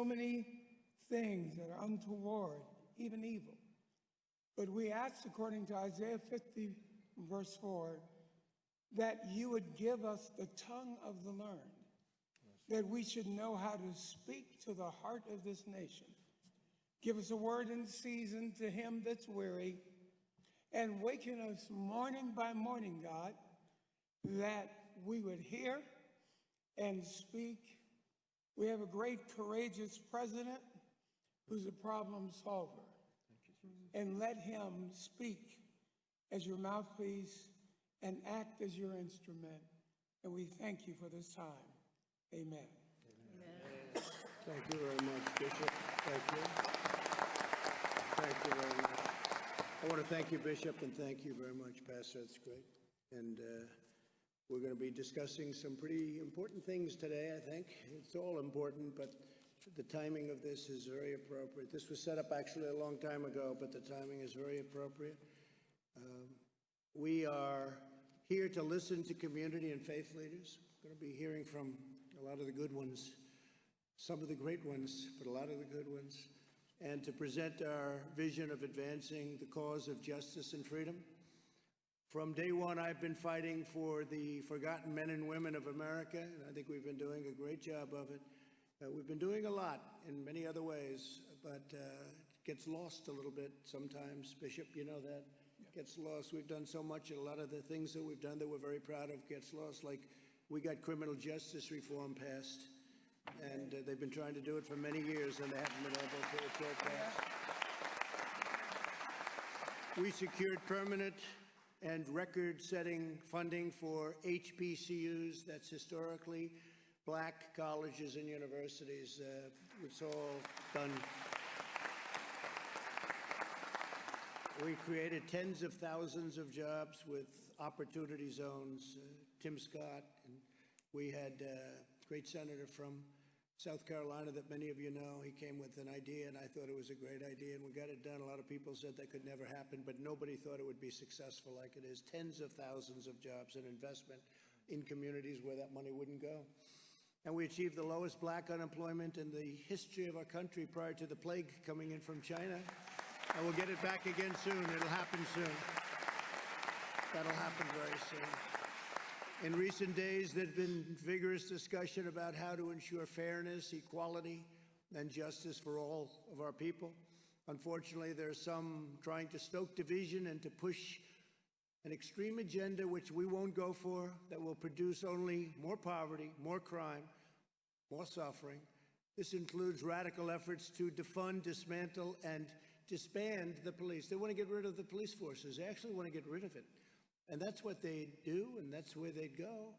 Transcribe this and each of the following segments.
so many things that are untoward, even evil. But we ask, according to Isaiah 50, verse 4, that you would give us the tongue of the learned, that we should know how to speak to the heart of this nation. Give us a word in season to him that's weary, and waken us morning by morning, God, that we would hear and speak. We have a great, courageous president who's a problem solver. And let him speak as your mouthpiece and act as your instrument. And we thank you for this time. Amen. Amen. Thank you very much, Bishop. Thank you. Thank you very much. I want to thank you, Bishop, and thank you very much, Pastor. That's great. And we're going to be discussing some pretty important things today, I think. It's all important, but the timing of this is very appropriate. This was set up actually a long time ago, but the timing is very appropriate. We are here to listen to community and faith leaders. We're going to be hearing from a lot of the good ones, some of the great ones, but a lot of the good ones, and to present our vision of advancing the cause of justice and freedom. From day one, I've been fighting for the forgotten men and women of America, and I think we've been doing a great job of it. We've been doing a lot in many other ways, but it gets lost a little bit sometimes. Bishop, you know that. It gets lost. We've done so much, and a lot of the things that we've done that we're very proud of gets lost. Like, we got criminal justice reform passed, and they've been trying to do it for many years, and they haven't been able to. It's all passed. We secured permanent and record-setting funding for HBCUs, that's historically Black colleges and universities. It's all done. We created tens of thousands of jobs with opportunity zones. Tim Scott, and we had a great senator from South Carolina that many of you know. He came with an idea, and I thought it was a great idea, and we got it done. A lot of people said that could never happen, but nobody thought it would be successful like it is. Tens of thousands of jobs and investment in communities where that money wouldn't go. And we achieved the lowest Black unemployment in the history of our country prior to the plague coming in from China. And we'll get it back again soon. It'll happen soon. That'll happen very soon. In recent days, there's been vigorous discussion about how to ensure fairness, equality, and justice for all of our people. Unfortunately, there are some trying to stoke division and to push an extreme agenda which we won't go for, that will produce only more poverty, more crime, more suffering. This includes radical efforts to defund, dismantle, and disband the police. They want to get rid of the police forces. They actually want to get rid of it. And that's what they do, and that's where they'd go.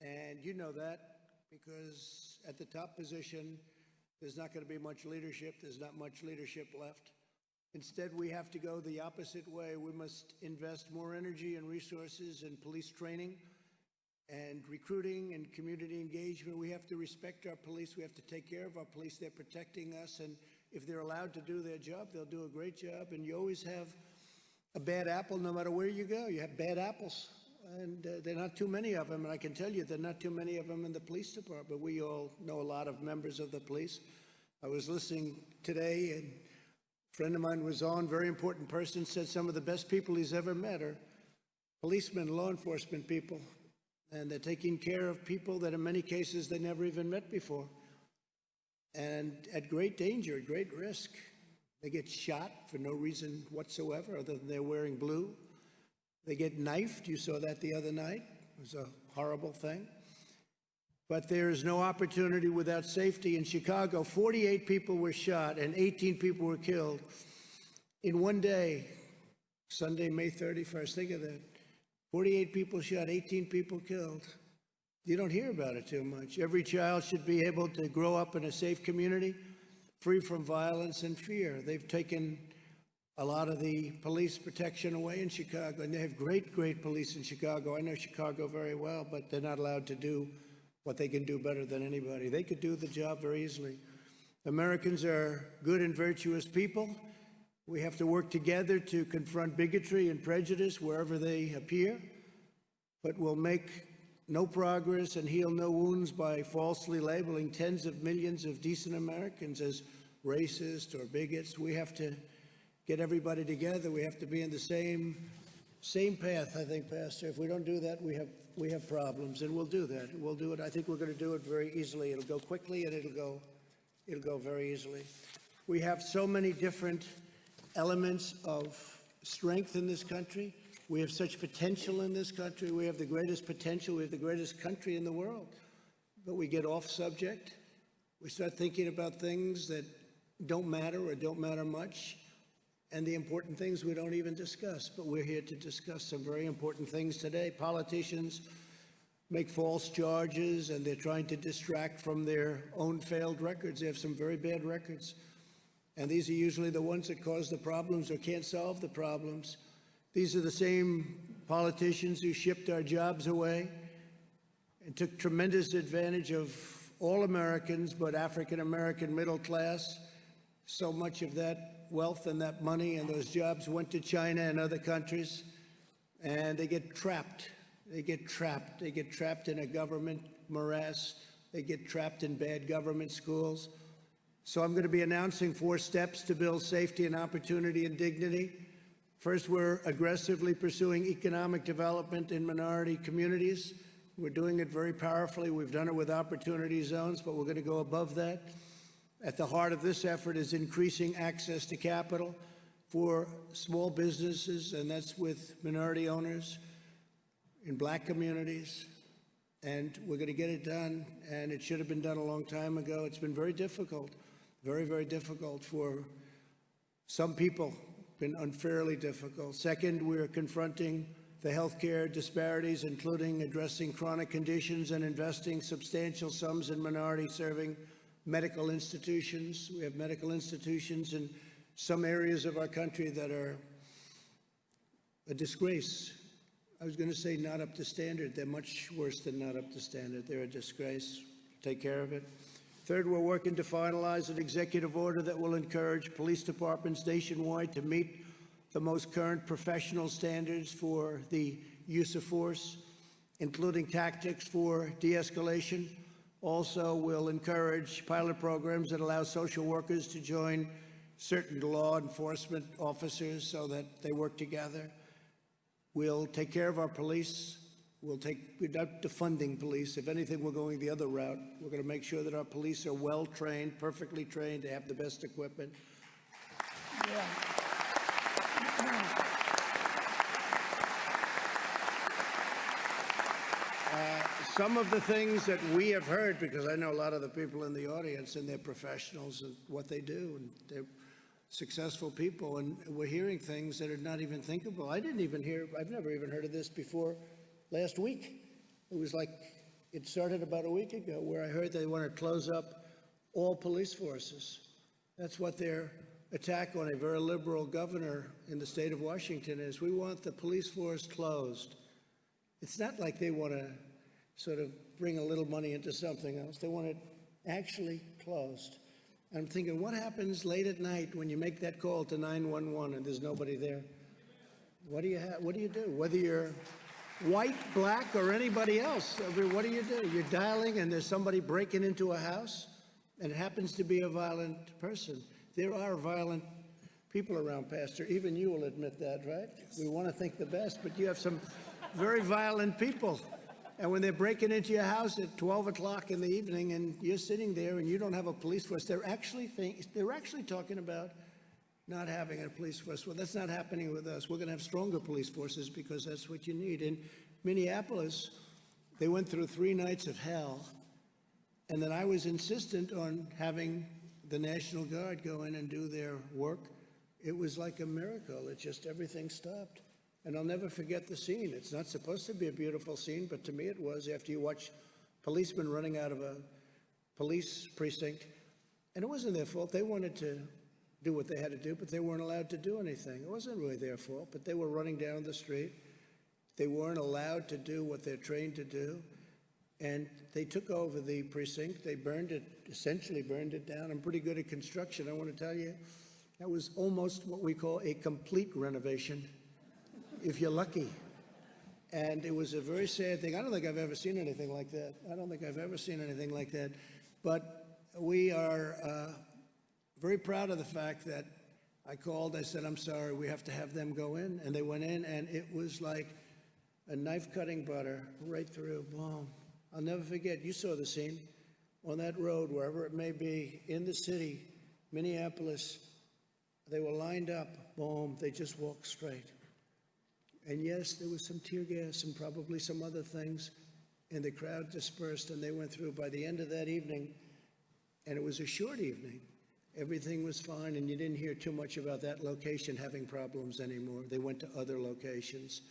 And you know that, because at the top position, there's not going to be much leadership. There's not much leadership left. Instead, we have to go the opposite way. We must invest more energy and resources in police training and recruiting and community engagement. We have to respect our police. We have to take care of our police. They're protecting us, and if they're allowed to do their job, they'll do a great job. And you always have a bad apple no matter where you go. You have bad apples, and there are not too many of them. And I can tell you there are not too many of them in the police department. We all know a lot of members of the police. I was listening today, and a friend of mine was on, very important person, said some of the best people he's ever met are policemen, law enforcement people. And they're taking care of people that in many cases they never even met before. And at great danger, at great risk. They get shot for no reason whatsoever other than they're wearing blue. They get knifed. You saw that the other night. It was a horrible thing. But there is no opportunity without safety. In Chicago, 48 people were shot and 18 people were killed in one day, Sunday, May 31st. Think of that. 48 people shot, 18 people killed. You don't hear about it too much. Every child should be able to grow up in a safe community, free from violence and fear. They've taken a lot of the police protection away in Chicago, and they have great, great police in Chicago. I know Chicago very well, but they're not allowed to do what they can do better than anybody. They could do the job very easily. Americans are good and virtuous people. We have to work together to confront bigotry and prejudice wherever they appear, but we'll make no progress and heal no wounds by falsely labeling tens of millions of decent Americans as racist or bigots. We have to get everybody together. We have to be in the same path, I think, Pastor. If we don't do that, we have problems, and we'll do that. We'll do it. I think we're going to do it very easily. It'll go quickly, and it'll go very easily. We have so many different elements of strength in this country. We have such potential in this country. We have the greatest potential. We have the greatest country in the world. But we get off subject. We start thinking about things that don't matter or don't matter much. And the important things we don't even discuss. But we're here to discuss some very important things today. Politicians make false charges, and they're trying to distract from their own failed records. They have some very bad records. And these are usually the ones that cause the problems or can't solve the problems. These are the same politicians who shipped our jobs away and took tremendous advantage of all Americans, but African-American middle class. So much of that wealth and that money and those jobs went to China and other countries, and they get trapped. They get trapped. They get trapped in a government morass. They get trapped in bad government schools. So I'm going to be announcing 4 steps to build safety and opportunity and dignity. First, we're aggressively pursuing economic development in minority communities. We're doing it very powerfully. We've done it with opportunity zones, but we're going to go above that. At the heart of this effort is increasing access to capital for small businesses, and that's with minority owners in Black communities. And we're going to get it done, and it should have been done a long time ago. It's been very difficult, very, very difficult for some people. Been unfairly difficult. Second, we're confronting the healthcare disparities, including addressing chronic conditions and investing substantial sums in minority-serving medical institutions. We have medical institutions in some areas of our country that are a disgrace. I was going to say not up to standard. They're much worse than not up to standard. They're a disgrace. Take care of it. Third, we're working to finalize an executive order that will encourage police departments nationwide to meet the most current professional standards for the use of force, including tactics for de-escalation. Also, we'll encourage pilot programs that allow social workers to join certain law enforcement officers so that they work together. We'll take care of our police. We're not defunding police. If anything, we're going the other route. We're going to make sure that our police are well-trained, perfectly trained, to have the best equipment. Yeah. Some of the things that we have heard, because I know a lot of the people in the audience, and they're professionals and what they do, and they're successful people, and we're hearing things that are not even thinkable. I've never even heard of this before. Last week, it was like, it started about a week ago, where I heard they want to close up all police forces. That's what their attack on a very liberal governor in the state of Washington is. We want the police force closed. It's not like they want to sort of bring a little money into something else. They want it actually closed. I'm thinking, what happens late at night when you make that call to 911 and there's nobody there? What do you do? Whether you're white, black, or anybody else, I mean, what do? You're dialing and there's somebody breaking into a house, and it happens to be a violent person. There are violent people around, Pastor. Even you will admit that, right? Yes. We want to think the best, but you have some very violent people. And when they're breaking into your house at 12 o'clock in the evening and you're sitting there and you don't have a police force, they're actually talking about not having a police force. Well, that's not happening with us. We're going to have stronger police forces because that's what you need. In Minneapolis, they went through 3 nights of hell, and then I was insistent on having the National Guard go in and do their work. It was like a miracle. It just, everything stopped. And I'll never forget the scene. It's not supposed to be a beautiful scene, but to me it was, after you watch policemen running out of a police precinct. And it wasn't their fault. They wanted to do what they had to do, but they weren't allowed to do anything. It wasn't really their fault, but they were running down the street. They weren't allowed to do what they're trained to do. And they took over the precinct. They burned it, essentially burned it down. I'm pretty good at construction. I want to tell you, that was almost what we call a complete renovation, if you're lucky. And it was a very sad thing. I don't think I've ever seen anything like that. I don't think I've ever seen anything like that. But we are very proud of the fact that I called, I said, I'm sorry, we have to have them go in. And they went in, and it was like a knife cutting butter right through, boom. I'll never forget, you saw the scene on that road, wherever it may be, in the city, Minneapolis. They were lined up, boom, they just walked straight. And yes, there was some tear gas and probably some other things, and the crowd dispersed and they went through. By the end of that evening, and it was a short evening, everything was fine, and you didn't hear too much about that location having problems anymore. They went to other locations,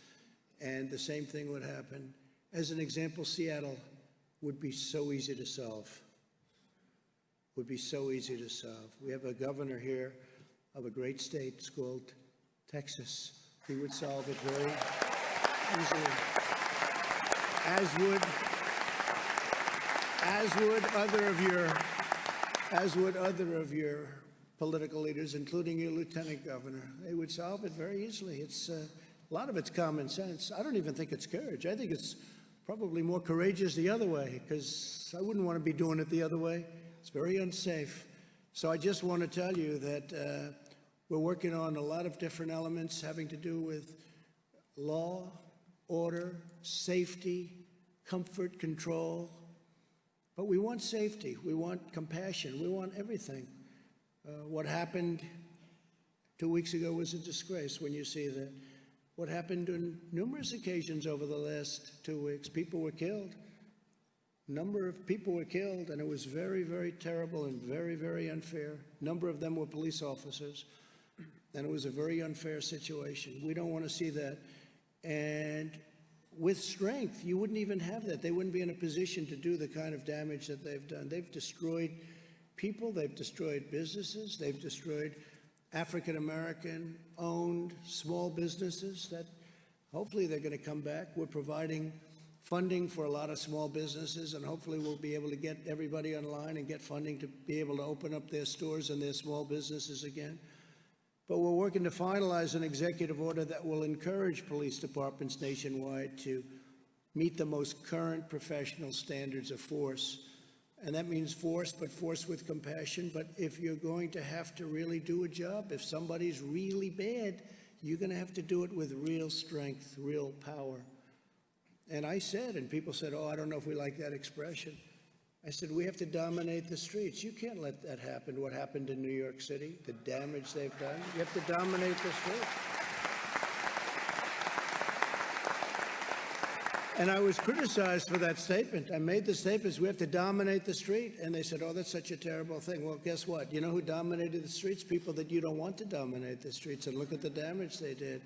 and the same thing would happen. As an example, Seattle would be so easy to solve. Would be so easy to solve. We have a governor here of a great state. It's called Texas. He would solve it very easily, as would other of your political leaders, including your lieutenant governor. They would solve it very easily. It's a lot of it's common sense. I don't even think it's courage. I think it's probably more courageous the other way, because I wouldn't want to be doing it the other way. It's very unsafe. So I just want to tell you that we're working on a lot of different elements having to do with law, order, safety, comfort, control. But we want safety. We want compassion. We want everything. What happened 2 weeks ago was a disgrace when you see that. What happened on numerous occasions over the last 2 weeks, people were killed. A number of people were killed, and it was very, very terrible and very, very unfair. A number of them were police officers, and it was a very unfair situation. We don't want to see that. And with strength, you wouldn't even have that. They wouldn't be in a position to do the kind of damage that they've done. They've destroyed people, they've destroyed businesses, they've destroyed African-American owned small businesses that hopefully they're going to come back. We're providing funding for a lot of small businesses, and hopefully we'll be able to get everybody online and get funding to be able to open up their stores and their small businesses again. But we're working to finalize an executive order that will encourage police departments nationwide to meet the most current professional standards of force. And that means force, but force with compassion. But if you're going to have to really do a job, if somebody's really bad, you're going to have to do it with real strength, real power. And I said, and people said, oh, I don't know if we like that expression. I said, we have to dominate the streets. You can't let that happen, what happened in New York City, the damage they've done. You have to dominate the streets. And I was criticized for that statement. I made the statement, we have to dominate the street. And they said, oh, that's such a terrible thing. Well, guess what? You know who dominated the streets? People that you don't want to dominate the streets. And look at the damage they did.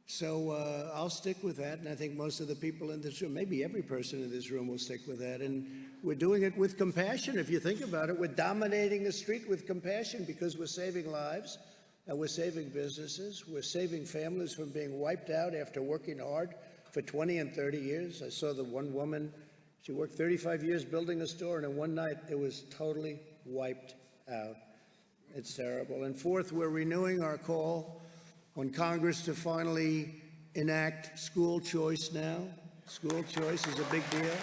So I'll stick with that, and I think most of the people in this room, maybe every person in this room will stick with that. And we're doing it with compassion, if you think about it. We're dominating the street with compassion because we're saving lives and we're saving businesses. We're saving families from being wiped out after working hard for 20 and 30 years. I saw the one woman, she worked 35 years building a store, and in one night it was totally wiped out. It's terrible. And fourth, we're renewing our call on Congress to finally enact school choice now. School choice is a big deal.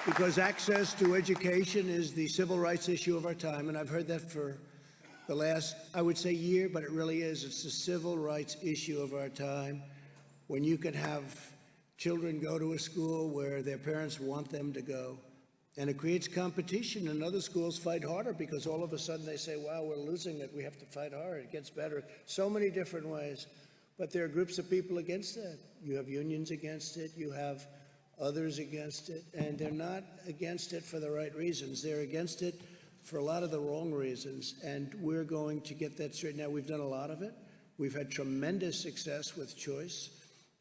Because access to education is the civil rights issue of our time, and I've heard that for the last, I would say, year, but it really is. It's the civil rights issue of our time, when you can have children go to a school where their parents want them to go. And it creates competition, and other schools fight harder because all of a sudden they say, wow, we're losing it. We have to fight harder. It gets better. So many different ways. But there are groups of people against that. You have unions against it. You have others against it. And they're not against it for the right reasons. They're against it for a lot of the wrong reasons. And we're going to get that straight. Now, we've done a lot of it. We've had tremendous success with choice.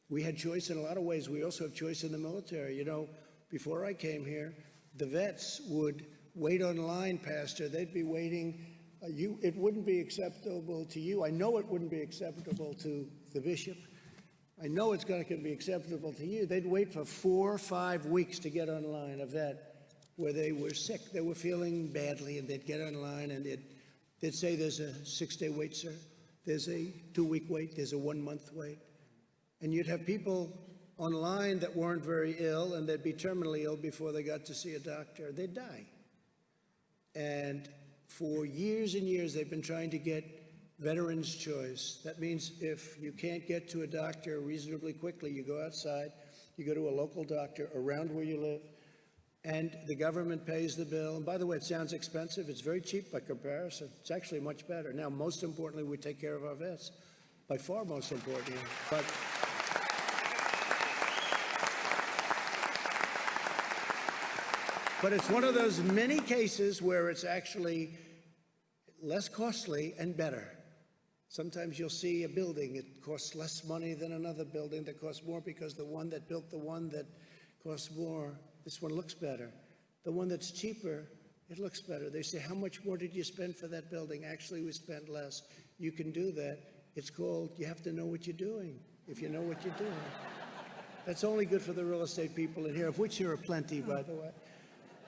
We had choice in a lot of ways. We also have choice in the military. You know, before I came here, the vets would wait online, Pastor. They'd be waiting. It wouldn't be acceptable to you. I know it wouldn't be acceptable to the bishop. I know it's going to be acceptable to you. They'd wait for 4 or 5 weeks to get online, a vet, where they were sick. They were feeling badly, and they'd get online, and they'd say, there's a 6-day wait, sir. there's a 2-week wait, there's a 1-month wait. And you'd have people online that weren't very ill, and they'd be terminally ill before they got to see a doctor. They'd die. And for years and years, they've been trying to get veterans' choice. That means if you can't get to a doctor reasonably quickly, you go outside, you go to a local doctor around where you live, and the government pays the bill. And by the way, it sounds expensive. It's very cheap by comparison. It's actually much better. Now, most importantly, we take care of our vets. By far most importantly. But it's one of those many cases where it's actually less costly and better. Sometimes you'll see a building, it costs less money than another building that costs more because the one that built the one that costs more, this one looks better. The one that's cheaper, it looks better. They say, how much more did you spend for that building? Actually, we spent less. You can do that. It's called, you have to know what you're doing, if you know what you're doing. That's only good for the real estate people in here, of which there are plenty, by the way.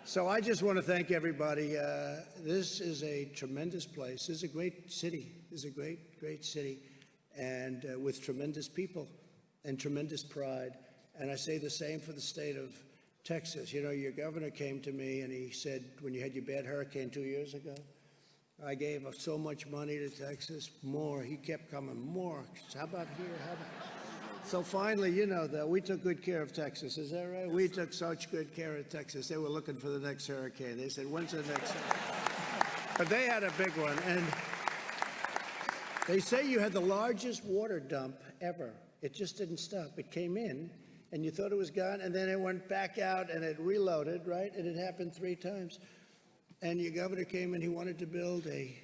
So I just want to thank everybody. This is a tremendous place. This is a great city. This is a great, great city, and with tremendous people and tremendous pride. And I say the same for the state of Texas. You know, your governor came to me and he said, when you had your bad hurricane 2 years ago, I gave so much money to Texas, more. He kept coming, more. How about here? How about... So finally, you know that we took good care of Texas, is that right? We took such good care of Texas. They were looking for the next hurricane. They said, when's the next hurricane? But they had a big one. And they say you had the largest water dump ever. It just didn't stop. It came in, and you thought it was gone, and then it went back out, and it reloaded, right? And it happened 3 times. And your governor came and he wanted to build a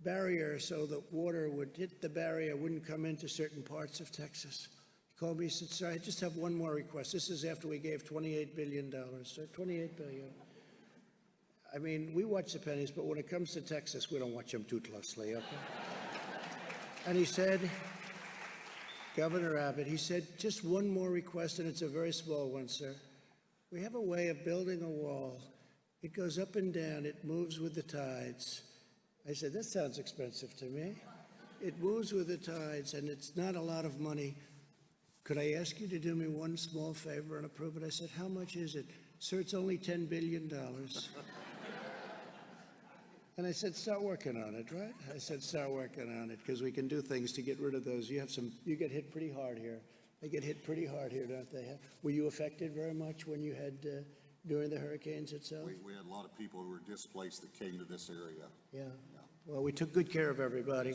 barrier so that water would hit the barrier, wouldn't come into certain parts of Texas. He called me, he said, sir, I just have one more request. This is after we gave $28 billion, sir, $28 billion. I mean, we watch the pennies, but when it comes to Texas, we don't watch them too closely, okay? And he said, Governor Abbott, he said, just one more request, and it's a very small one, sir. We have a way of building a wall. It goes up and down. It moves with the tides. I said, that sounds expensive to me. It moves with the tides, and it's not a lot of money. Could I ask you to do me one small favor and approve it? I said, how much is it? Sir, it's only $10 billion. And I said, start working on it, right? I said, start working on it, because we can do things to get rid of those. You get hit pretty hard here. They get hit pretty hard here, don't they? Were you affected very much when you had, during the hurricanes itself? We had a lot of people who were displaced that came to this area. Yeah. Well, we took good care of everybody.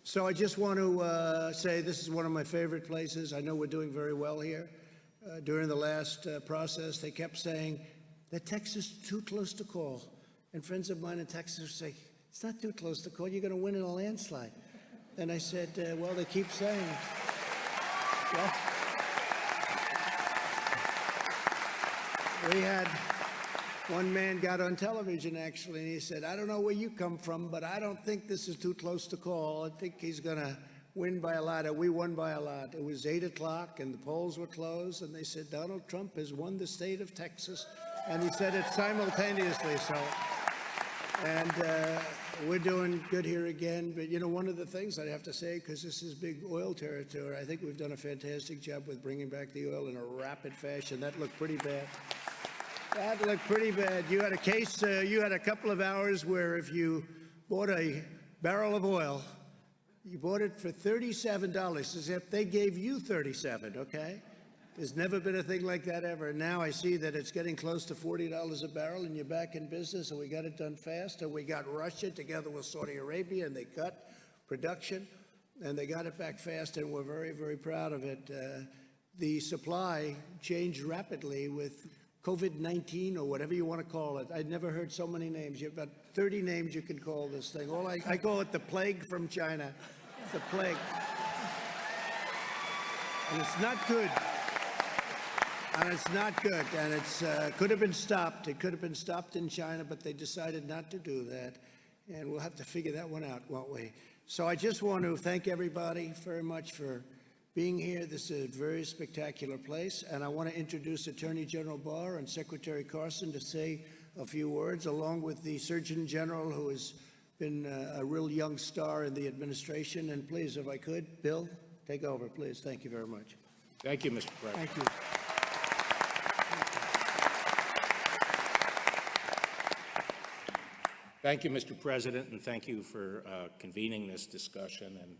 So I just want to say this is one of my favorite places. I know we're doing very well here. During the last process, they kept saying that Texas is too close to call. And friends of mine in Texas say, it's not too close to call. You're going to win in a landslide. And I said, well, they keep saying. Well, we had one man got on television, actually, and he said, I don't know where you come from, but I don't think this is too close to call. I think he's going to win by a lot. And we won by a lot. It was 8 o'clock, and the polls were closed, and they said, Donald Trump has won the state of Texas. And he said it simultaneously, so. And we're doing good here again. But, you know, one of the things I have to say, because this is big oil territory, I think we've done a fantastic job with bringing back the oil in a rapid fashion. That looked pretty bad. That looked pretty bad. You had a case, you had a couple of hours where if you bought a barrel of oil, you bought it for $37, as if they gave you 37, okay? There's never been a thing like that ever. Now I see that it's getting close to $40 a barrel, and you're back in business, and we got it done fast, and we got Russia together with Saudi Arabia, and they cut production, and they got it back fast, and we're very, very proud of it. The supply changed rapidly with COVID-19 or whatever you want to call it. I'd never heard so many names. You have about 30 names you can call this thing. I call it the plague from China. It's the plague. And it's not good. And it's not good. And it's could have been stopped. It could have been stopped in China, but they decided not to do that. And we'll have to figure that one out, won't we? So I just want to thank everybody very much for being here. This is a very spectacular place, and I want to introduce Attorney General Barr and Secretary Carson to say a few words, along with the Surgeon General, who is been a real young star in the administration. And please, if I could, Bill, take over, please. Thank you very much. Thank you, Mr. President. Thank you. Thank you, Mr. President, and thank you for convening this discussion. And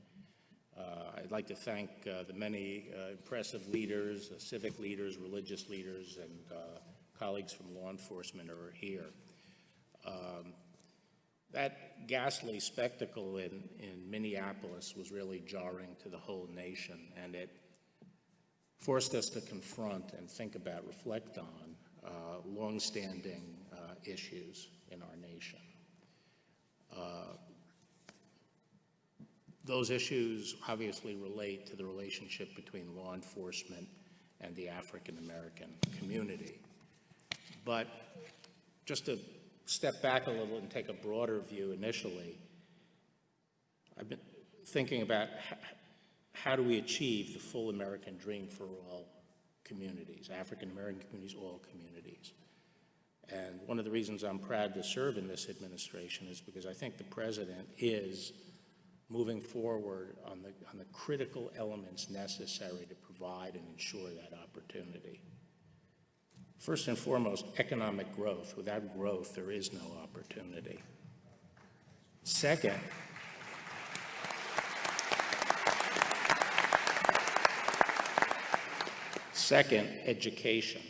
I'd like to thank the many impressive leaders, civic leaders, religious leaders, and colleagues from law enforcement who are here. That ghastly spectacle in Minneapolis was really jarring to the whole nation, and it forced us to confront and think about, reflect on longstanding issues in our nation. Those issues obviously relate to the relationship between law enforcement and the African American community. But just to step back a little and take a broader view initially, I've been thinking about how do we achieve the full American dream for all communities, African American communities, all communities. And one of the reasons I'm proud to serve in this administration is because I think the president is moving forward on the critical elements necessary to provide and ensure that opportunity. First and foremost, economic growth. Without growth, there is no opportunity. Second, education.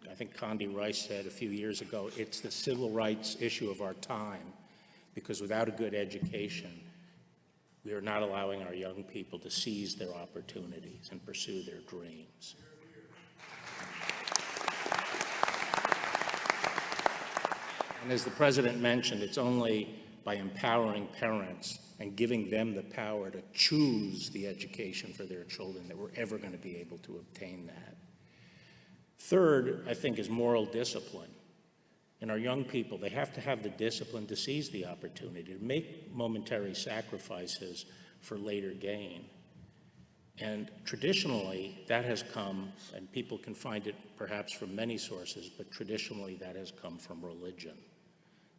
I think Condi Rice said a few years ago, it's the civil rights issue of our time, because without a good education, we are not allowing our young people to seize their opportunities and pursue their dreams. And as the president mentioned, it's only by empowering parents and giving them the power to choose the education for their children that we're ever going to be able to obtain that. Third, I think, is moral discipline. And our young people, they have to have the discipline to seize the opportunity, to make momentary sacrifices for later gain. And traditionally, that has come, and people can find it perhaps from many sources, but traditionally that has come from religion,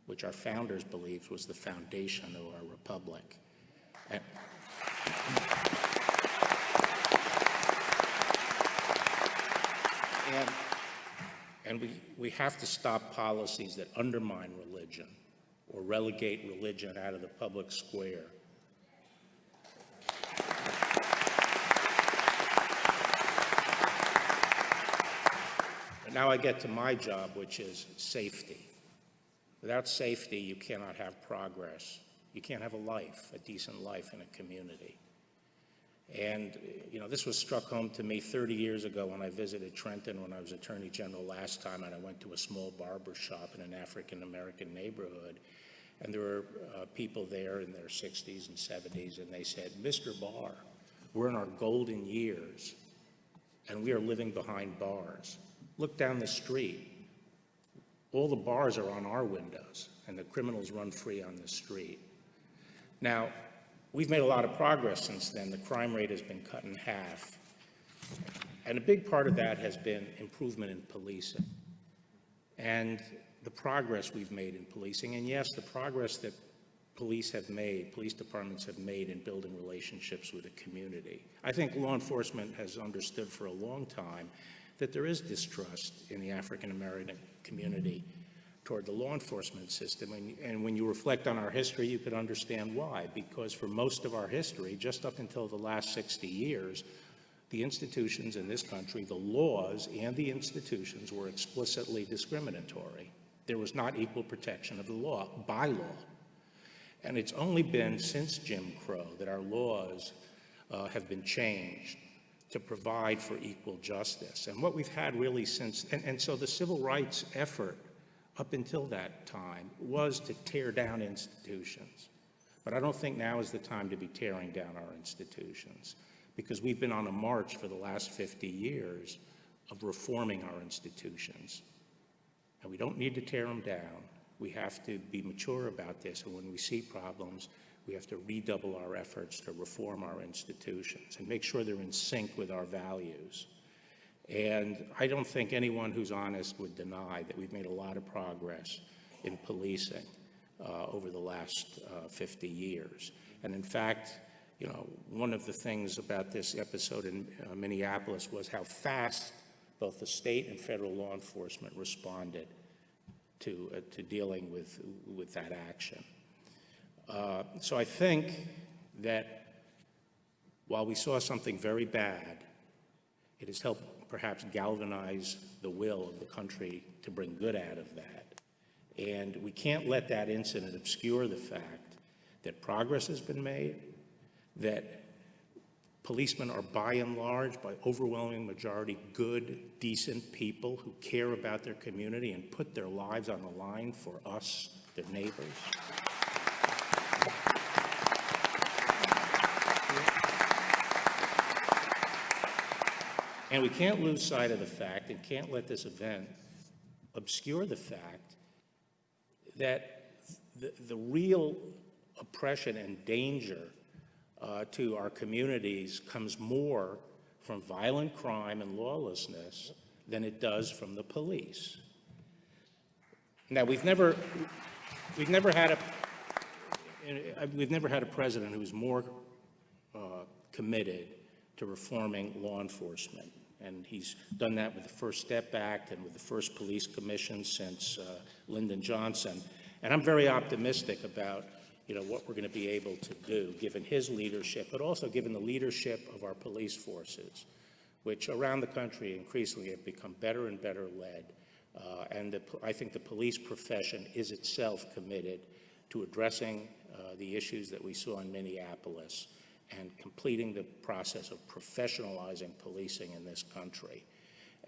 which our founders believed was the foundation of our republic. And we have to stop policies that undermine religion or relegate religion out of the public square. But now I get to my job, which is safety. Without safety, you cannot have progress. You can't have a life, a decent life in a community. And, you know, this was struck home to me 30 years ago when I visited Trenton when I was Attorney General last time, and I went to a small barber shop in an African-American neighborhood. And there were people there in their 60s and 70s, and they said, "Mr. Barr, we're in our golden years, and we are living behind bars. Look down the street. All the bars are on our windows, and the criminals run free on the street." Now, we've made a lot of progress since then. The crime rate has been cut in half. And a big part of that has been improvement in policing and the progress we've made in policing. And yes, the progress that police departments have made in building relationships with the community. I think law enforcement has understood for a long time that there is distrust in the African American community toward the law enforcement system. And when you reflect on our history, you could understand why. Because for most of our history, just up until the last 60 years, the institutions in this country, the laws and the institutions were explicitly discriminatory. There was not equal protection of the law, by law. And it's only been since Jim Crow that our laws have been changed to provide for equal justice. And what we've had really since, and so the civil rights effort up until that time was to tear down institutions. But I don't think now is the time to be tearing down our institutions, because we've been on a march for the last 50 years of reforming our institutions. And we don't need to tear them down. We have to be mature about this, and when we see problems, we have to redouble our efforts to reform our institutions and make sure they're in sync with our values. And I don't think anyone who's honest would deny that we've made a lot of progress in policing. over the last 50 years. And in fact, you know, one of the things about this episode in Minneapolis was how fast both the state and federal law enforcement responded to dealing with that action. So I think that while we saw something very bad, it has helped perhaps galvanize the will of the country to bring good out of that. And we can't let that incident obscure the fact that progress has been made, that policemen are by and large, by overwhelming majority, good, decent people who care about their community and put their lives on the line for us, their neighbors. And we can't lose sight of the fact and can't let this event obscure the fact that the real oppression and danger to our communities comes more from violent crime and lawlessness than it does from the police. Now, we've never had a president who was more committed to reforming law enforcement, and he's done that with the First Step Act and with the first police commission since Lyndon Johnson. And I'm very optimistic about, you know, what we're going to be able to do, given his leadership, but also given the leadership of our police forces, which around the country increasingly have become better and better led. I think the police profession is itself committed to addressing the issues that we saw in Minneapolis and completing the process of professionalizing policing in this country.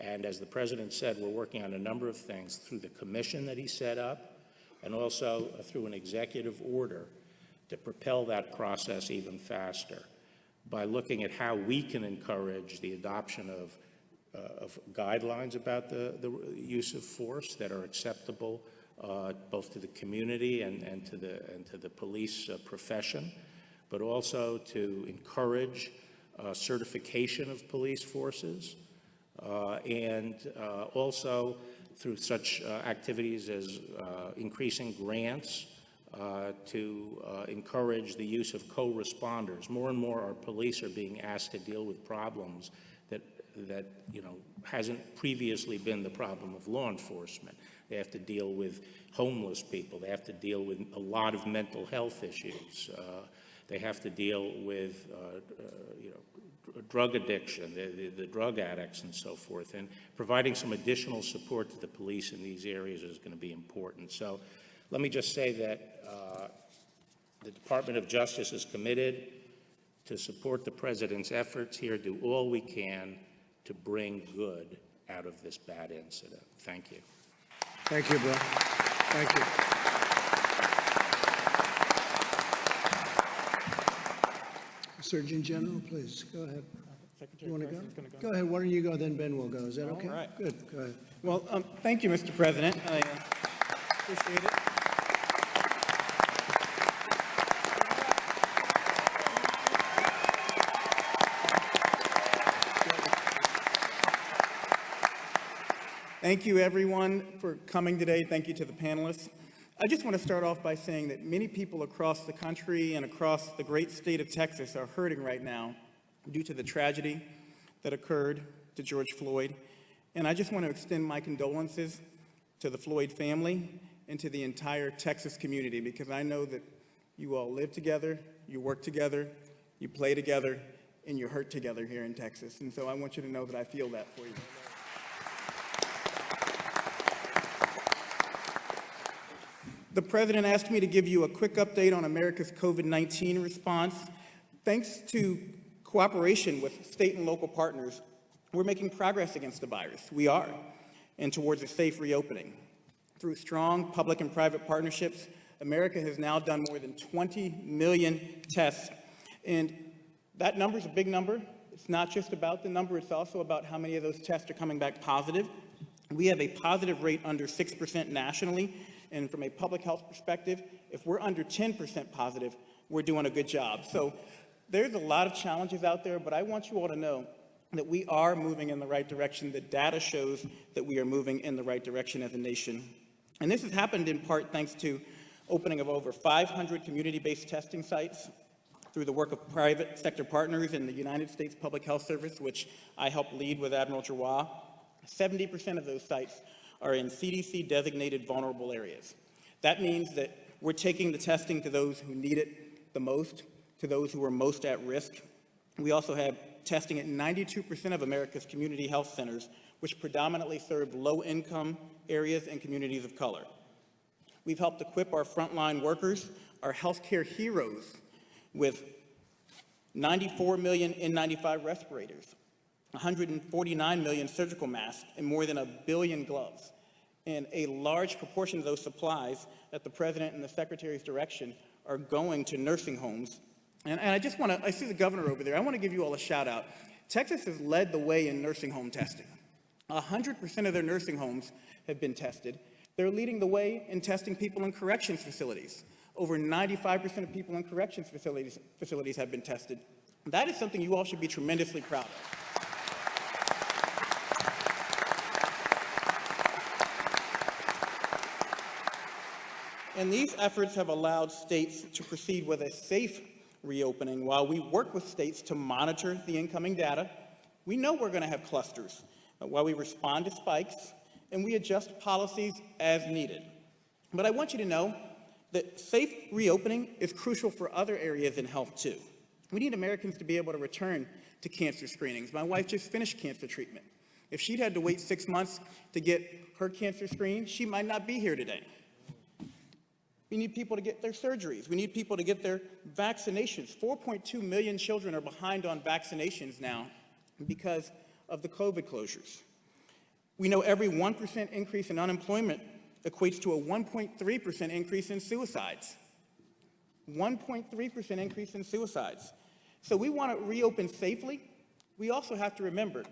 And as the President said, we're working on a number of things through the commission that he set up and also through an executive order to propel that process even faster by looking at how we can encourage the adoption of guidelines about the use of force that are acceptable both to the community and to the police profession, but also to encourage certification of police forces, and also through such activities as increasing grants to encourage the use of co-responders. More and more our police are being asked to deal with problems that you know hasn't previously been the problem of law enforcement. They have to deal with homeless people. They have to deal with a lot of mental health issues. They have to deal with you know, drug addiction, the drug addicts and so forth. And providing some additional support to the police in these areas is going to be important. So let me just say that the Department of Justice is committed to support the President's efforts here, do all we can to bring good out of this bad incident. Thank you. Thank you, Bill. Thank you. Surgeon General, please, go ahead. You want to go? Go ahead, why don't you go, then Ben will go. Is that okay? All right. Good, go ahead. Well, thank you, Mr. President. I appreciate it. Thank you, everyone, for coming today. Thank you to the panelists. I just want to start off by saying that many people across the country and across the great state of Texas are hurting right now due to the tragedy that occurred to George Floyd. And I just want to extend my condolences to the Floyd family and to the entire Texas community, because I know that you all live together, you work together, you play together, and you hurt together here in Texas. And so I want you to know that I feel that for you. The President asked me to give you a quick update on America's COVID-19 response. Thanks to cooperation with state and local partners, we're making progress against the virus. We are, and towards a safe reopening. Through strong public and private partnerships, America has now done more than 20 million tests. And that number is a big number. It's not just about the number, it's also about how many of those tests are coming back positive. We have a positive rate under 6% nationally. And from a public health perspective, if we're under 10% positive, we're doing a good job. So there's a lot of challenges out there, but I want you all to know that we are moving in the right direction. The data shows that we are moving in the right direction as a nation. And this has happened in part thanks to opening of over 500 community-based testing sites through the work of private sector partners in the United States Public Health Service, which I helped lead with Admiral Giroir. 70% of those sites are in CDC-designated vulnerable areas. That means that we're taking the testing to those who need it the most, to those who are most at risk. We also have testing at 92% of America's community health centers, which predominantly serve low-income areas and communities of color. We've helped equip our frontline workers, our healthcare heroes, with 94 million N95 respirators, 149 million surgical masks, and more than 1 billion gloves. And a large proportion of those supplies at the President and the Secretary's direction are going to nursing homes. And I just want to, I see the governor over there, I want to give you all a shout out. Texas has led the way in nursing home testing. 100% of their nursing homes have been tested. They're leading the way in testing people in corrections facilities. Over 95% of people in corrections facilities have been tested. That is something you all should be tremendously proud of. And these efforts have allowed states to proceed with a safe reopening while we work with states to monitor the incoming data. We know we're going to have clusters while we respond to spikes, and we adjust policies as needed. But I want you to know that safe reopening is crucial for other areas in health, too. We need Americans to be able to return to cancer screenings. My wife just finished cancer treatment. If she'd had to wait 6 months to get her cancer screen, she might not be here today. We need people to get their surgeries. We need people to get their vaccinations. 4.2 million children are behind on vaccinations now because of the COVID closures. We know every 1% increase in unemployment equates to a 1.3% increase in suicides. 1.3% increase in suicides. So we want to reopen safely. We also have to remember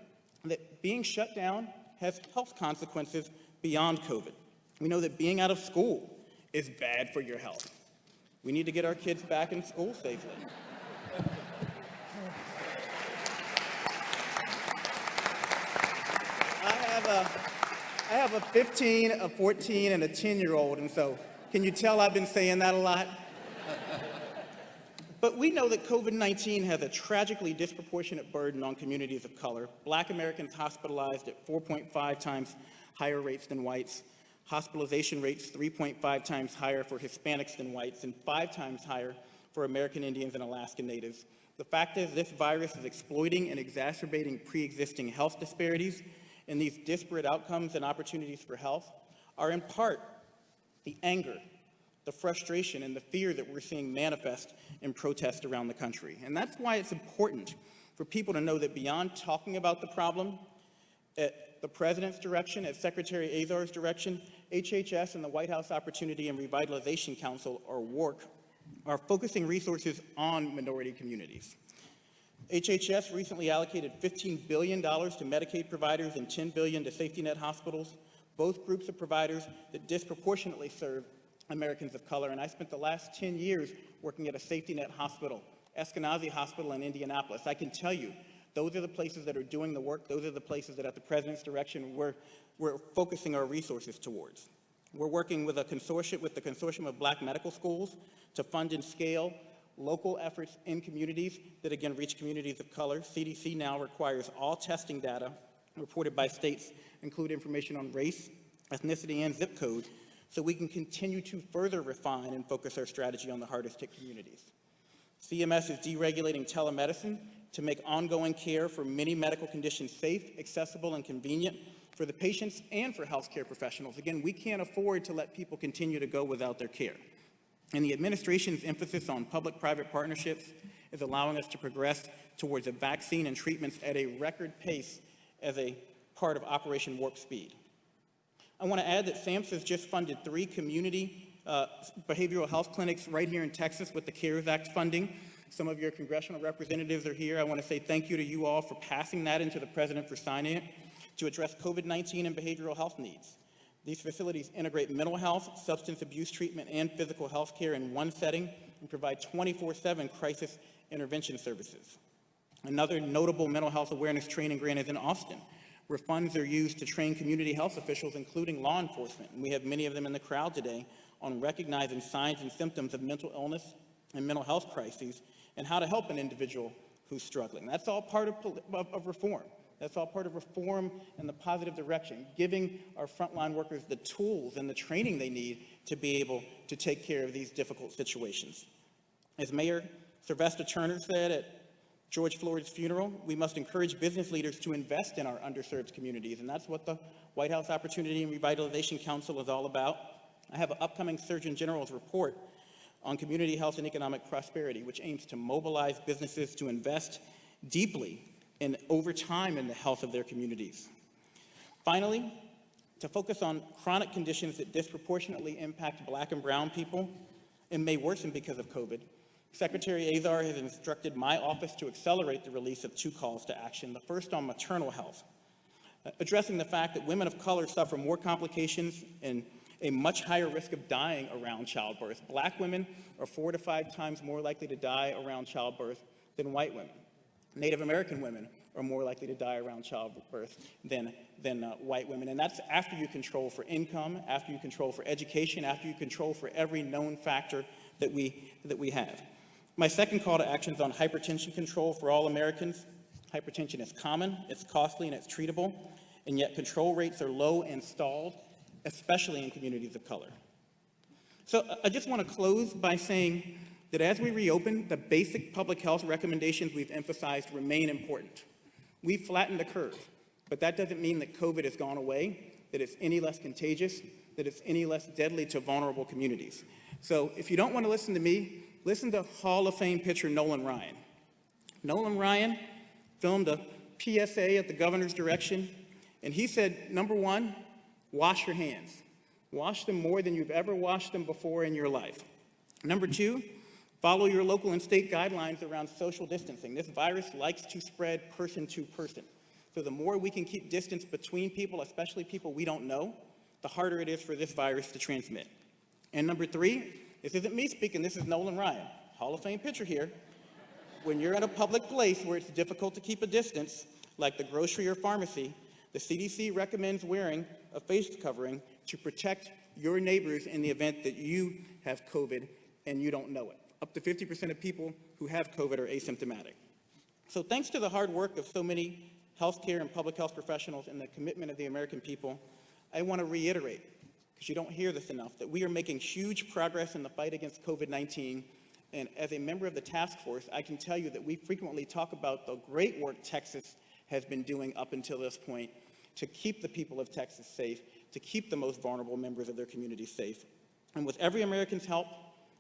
that being shut down has health consequences beyond COVID. We know that being out of school is bad for your health. We need to get our kids back in school safely. I have a 15, a 14, and a 10-year-old, and so can you tell I've been saying that a lot? But we know that COVID-19 has a tragically disproportionate burden on communities of color. Black Americans hospitalized at 4.5 times higher rates than whites. Hospitalization rates 3.5 times higher for Hispanics than whites and 5 times higher for American Indians and Alaska Natives. The fact is, this virus is exploiting and exacerbating pre-existing health disparities, and these disparate outcomes and opportunities for health are in part the anger, the frustration, and the fear that we're seeing manifest in protests around the country. And that's why it's important for people to know that beyond talking about the problem, at the President's direction, at Secretary Azar's direction, HHS and the White House Opportunity and Revitalization Council, or WARC, are focusing resources on minority communities. HHS recently allocated $15 billion to Medicaid providers and $10 billion to safety net hospitals, both groups of providers that disproportionately serve Americans of color. And I spent the last 10 years working at a safety net hospital, Eskenazi Hospital in Indianapolis. I can tell you, those are the places that are doing the work. Those are the places that, at the President's direction, we're focusing our resources towards. We're working with the Consortium of Black Medical Schools to fund and scale local efforts in communities that, again, reach communities of color. CDC now requires all testing data reported by states include information on race, ethnicity, and zip code, so we can continue to further refine and focus our strategy on the hardest hit communities. CMS is deregulating telemedicine to make ongoing care for many medical conditions safe, accessible, and convenient for the patients and for healthcare professionals. Again, we can't afford to let people continue to go without their care. And the administration's emphasis on public-private partnerships is allowing us to progress towards a vaccine and treatments at a record pace as a part of Operation Warp Speed. I want to add that SAMHSA has just funded 3 community behavioral health clinics right here in Texas with the CARES Act funding. Some of your congressional representatives are here. I want to say thank you to you all for passing that into the President for signing it to address COVID-19 and behavioral health needs. These facilities integrate mental health, substance abuse treatment, and physical health care in one setting and provide 24/7 crisis intervention services. Another notable mental health awareness training grant is in Austin, where funds are used to train community health officials, including law enforcement, and we have many of them in the crowd today, on recognizing signs and symptoms of mental illness and mental health crises and how to help an individual who's struggling. That's all part of reform. That's all part of reform in the positive direction, giving our frontline workers the tools and the training they need to be able to take care of these difficult situations. As Mayor Sylvester Turner said at George Floyd's funeral, we must encourage business leaders to invest in our underserved communities, and that's what the White House Opportunity and Revitalization Council is all about. I have an upcoming Surgeon General's report on community health and economic prosperity, which aims to mobilize businesses to invest deeply and over time in the health of their communities. Finally, to focus on chronic conditions that disproportionately impact Black and brown people and may worsen because of COVID, Secretary Azar has instructed my office to accelerate the release of 2 calls to action, the first on maternal health, addressing the fact that women of color suffer more complications and a much higher risk of dying around childbirth. Black women are 4 to 5 times more likely to die around childbirth than white women. Native American women are more likely to die around childbirth than white women. And that's after you control for income, after you control for education, after you control for every known factor that we have. My second call to action is on hypertension control for all Americans. Hypertension is common, it's costly, and it's treatable, and yet control rates are low and stalled, especially in communities of color. So I just want to close by saying that as we reopen, the basic public health recommendations we've emphasized remain important. We've flattened the curve, but that doesn't mean that COVID has gone away, that it's any less contagious, that it's any less deadly to vulnerable communities. So if you don't want to listen to me, listen to Hall of Fame pitcher Nolan Ryan. Nolan Ryan filmed a PSA at the governor's direction, and he said, number 1, wash your hands. Wash them more than you've ever washed them before in your life. Number 2, follow your local and state guidelines around social distancing. This virus likes to spread person to person. So the more we can keep distance between people, especially people we don't know, the harder it is for this virus to transmit. And number 3, this isn't me speaking, this is Nolan Ryan, Hall of Fame pitcher here. When you're in a public place where it's difficult to keep a distance, like the grocery or pharmacy, the CDC recommends wearing a face covering to protect your neighbors in the event that you have COVID and you don't know it. Up to 50% of people who have COVID are asymptomatic. So thanks to the hard work of so many healthcare and public health professionals and the commitment of the American people, I want to reiterate, because you don't hear this enough, that we are making huge progress in the fight against COVID-19. And as a member of the task force, I can tell you that we frequently talk about the great work Texas has been doing up until this point to keep the people of Texas safe, to keep the most vulnerable members of their community safe. And with every American's help,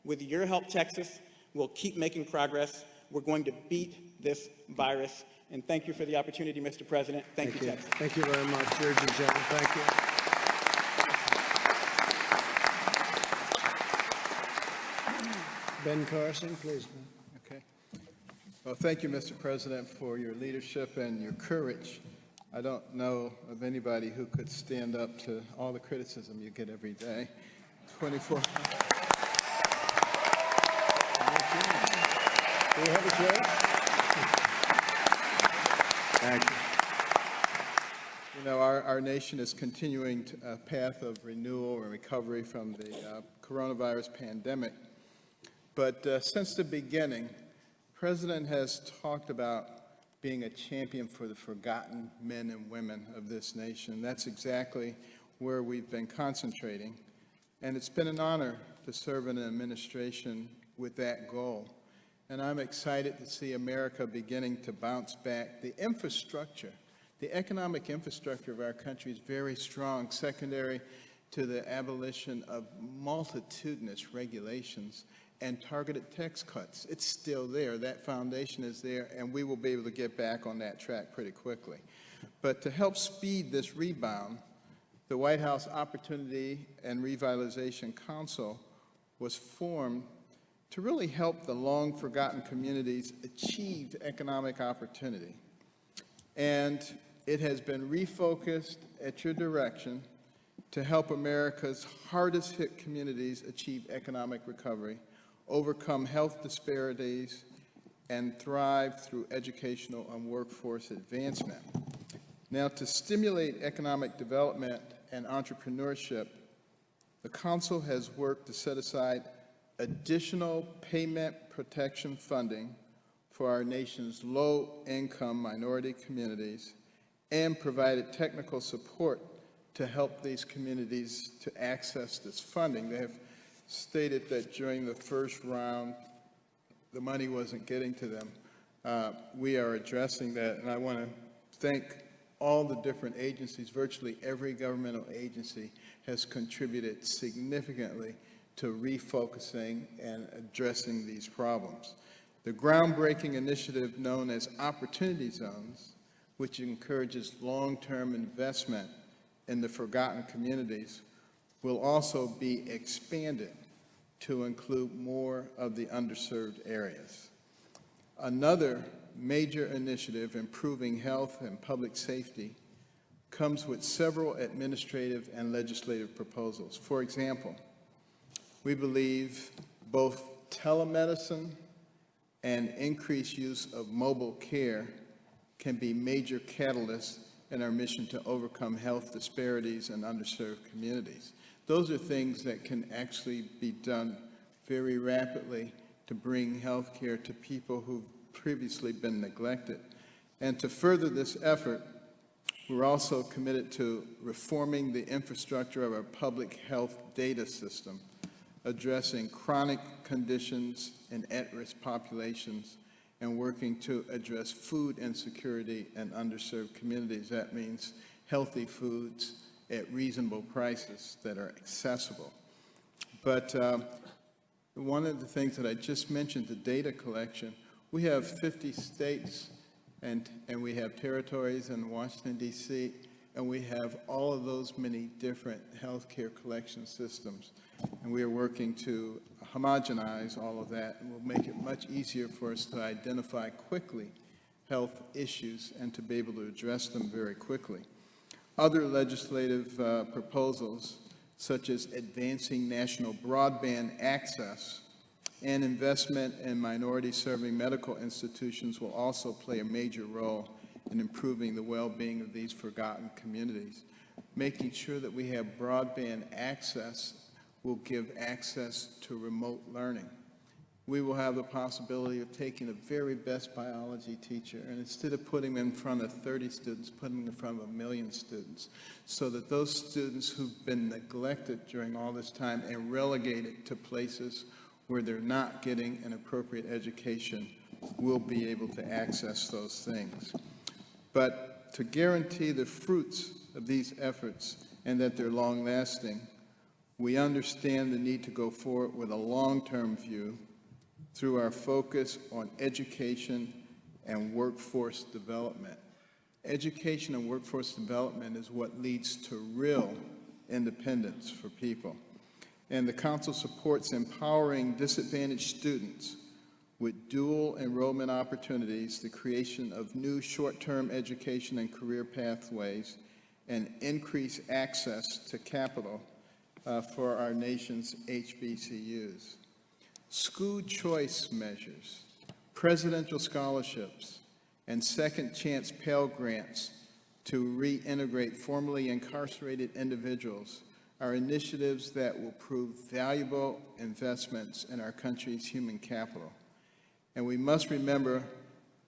with your help, Texas, we'll keep making progress. We're going to beat this virus. And thank you for the opportunity, Mr. President. Thank you, Texas. Thank you very much, Surgeon General. Thank you. Ben Carson, please. Okay. Well, thank you, Mr. President, for your leadership and your courage. I don't know of anybody who could stand up to all the criticism you get every day. 24. Do you have a chair? Thank you. You know, our nation is continuing a path of renewal and recovery from the coronavirus pandemic. But since the beginning, the President has talked about being a champion for the forgotten men and women of this nation. That's exactly where we've been concentrating. And it's been an honor to serve in an administration with that goal. And I'm excited to see America beginning to bounce back. The infrastructure, the economic infrastructure of our country is very strong, secondary to the abolition of multitudinous regulations and targeted tax cuts. It's still there. That foundation is there, and we will be able to get back on that track pretty quickly. But to help speed this rebound, the White House Opportunity and Revitalization Council was formed to really help the long-forgotten communities achieve economic opportunity. And it has been refocused at your direction to help America's hardest-hit communities achieve economic recovery, overcome health disparities, and thrive through educational and workforce advancement. Now, to stimulate economic development and entrepreneurship, the Council has worked to set aside additional payment protection funding for our nation's low-income minority communities and provided technical support to help these communities to access this funding. They have stated that during the first round, the money wasn't getting to them. We are addressing that, and I want to thank all the different agencies. Virtually every governmental agency has contributed significantly to refocusing and addressing these problems. The groundbreaking initiative known as Opportunity Zones, which encourages long-term investment in the forgotten communities, will also be expanded to include more of the underserved areas. Another major initiative improving health and public safety comes with several administrative and legislative proposals. For example, we believe both telemedicine and increased use of mobile care can be major catalysts in our mission to overcome health disparities in underserved communities. Those are things that can actually be done very rapidly to bring health care to people who've previously been neglected. And to further this effort, we're also committed to reforming the infrastructure of our public health data system, addressing chronic conditions in at-risk populations, and working to address food insecurity in underserved communities. That means healthy foods at reasonable prices that are accessible. But one of the things that I just mentioned, the data collection, we have 50 states and we have territories in Washington, D.C., and we have all of those many different healthcare collection systems. And we are working to homogenize all of that, and will make it much easier for us to identify quickly health issues and to be able to address them very quickly. Other legislative proposals, such as advancing national broadband access and investment in minority-serving medical institutions, will also play a major role in improving the well-being of these forgotten communities. Making sure that we have broadband access will give access to remote learning. We will have the possibility of taking the very best biology teacher, and instead of putting them in front of 30 students, putting them in front of 1 million students, so that those students who've been neglected during all this time and relegated to places where they're not getting an appropriate education will be able to access those things. But to guarantee the fruits of these efforts and that they're long-lasting, we understand the need to go forward with a long-term view through our focus on education and workforce development. Education and workforce development is what leads to real independence for people. And the Council supports empowering disadvantaged students with dual enrollment opportunities, the creation of new short-term education and career pathways, and increased access to capital for our nation's HBCUs. School choice measures, presidential scholarships, and second chance Pell Grants to reintegrate formerly incarcerated individuals are initiatives that will prove valuable investments in our country's human capital. And we must remember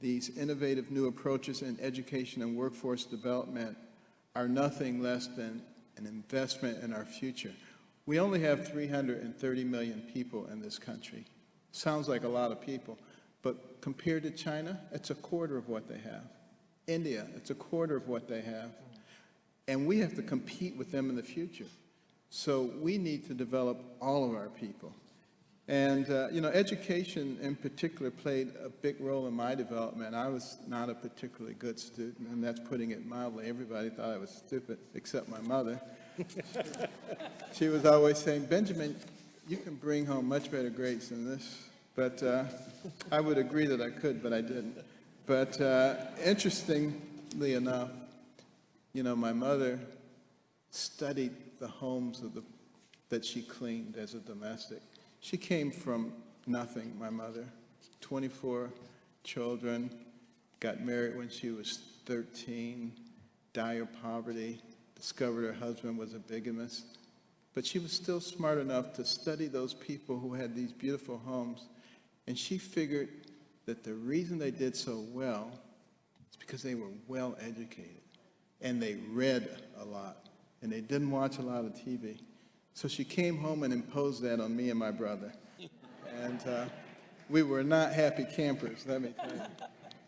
these innovative new approaches in education and workforce development are nothing less than an investment in our future. We only have 330 million people in this country. Sounds like a lot of people, but compared to China, it's a quarter of what they have. India, it's a quarter of what they have. And we have to compete with them in the future. So we need to develop all of our people. And, education in particular played a big role in my development. I was not a particularly good student, and that's putting it mildly. Everybody thought I was stupid, except my mother. She was always saying, Benjamin, you can bring home much better grades than this. But I would agree that I could, but I didn't. But interestingly enough, my mother studied the homes that she cleaned as a domestic. She came from nothing, my mother. 24 children, got married when she was 13, dire poverty, discovered her husband was a bigamist. but she was still smart enough to study those people who had these beautiful homes, and she figured that the reason they did so well is because they were well educated, and they read a lot, and they didn't watch a lot of TV. So she came home and imposed that on me and my brother. And we were not happy campers, let me tell you.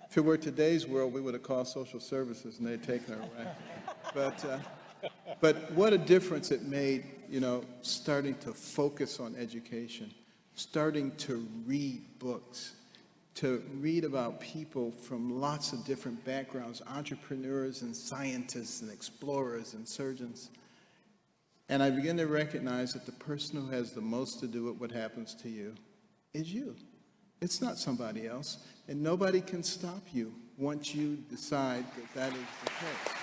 If it were today's world, we would have called social services and they'd taken her away. But what a difference it made, starting to focus on education, starting to read books, to read about people from lots of different backgrounds, entrepreneurs and scientists and explorers and surgeons. And I begin to recognize that the person who has the most to do with what happens to you is you. It's not somebody else. And nobody can stop you once you decide that that is the case.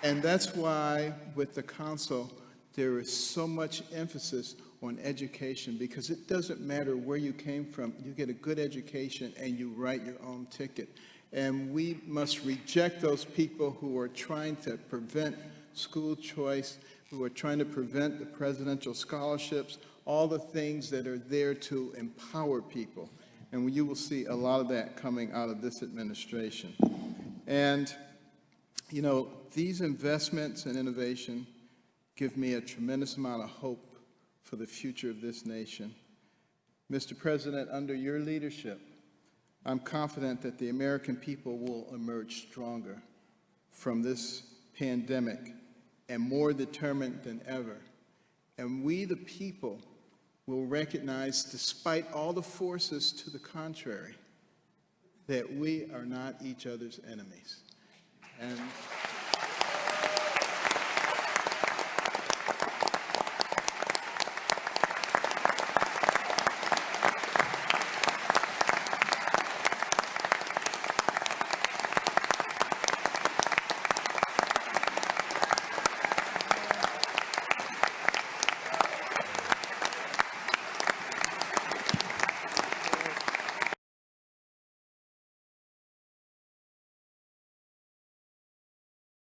And that's why with the council, there is so much emphasis on education, because it doesn't matter where you came from. You get a good education and you write your own ticket. And we must reject those people who are trying to prevent school choice, who are trying to prevent the presidential scholarships, all the things that are there to empower people. And you will see a lot of that coming out of this administration. And, these investments in innovation give me a tremendous amount of hope for the future of this nation. Mr. President, under your leadership, I'm confident that the American people will emerge stronger from this pandemic and more determined than ever. And we, the people, will recognize, despite all the forces to the contrary, that we are not each other's enemies. And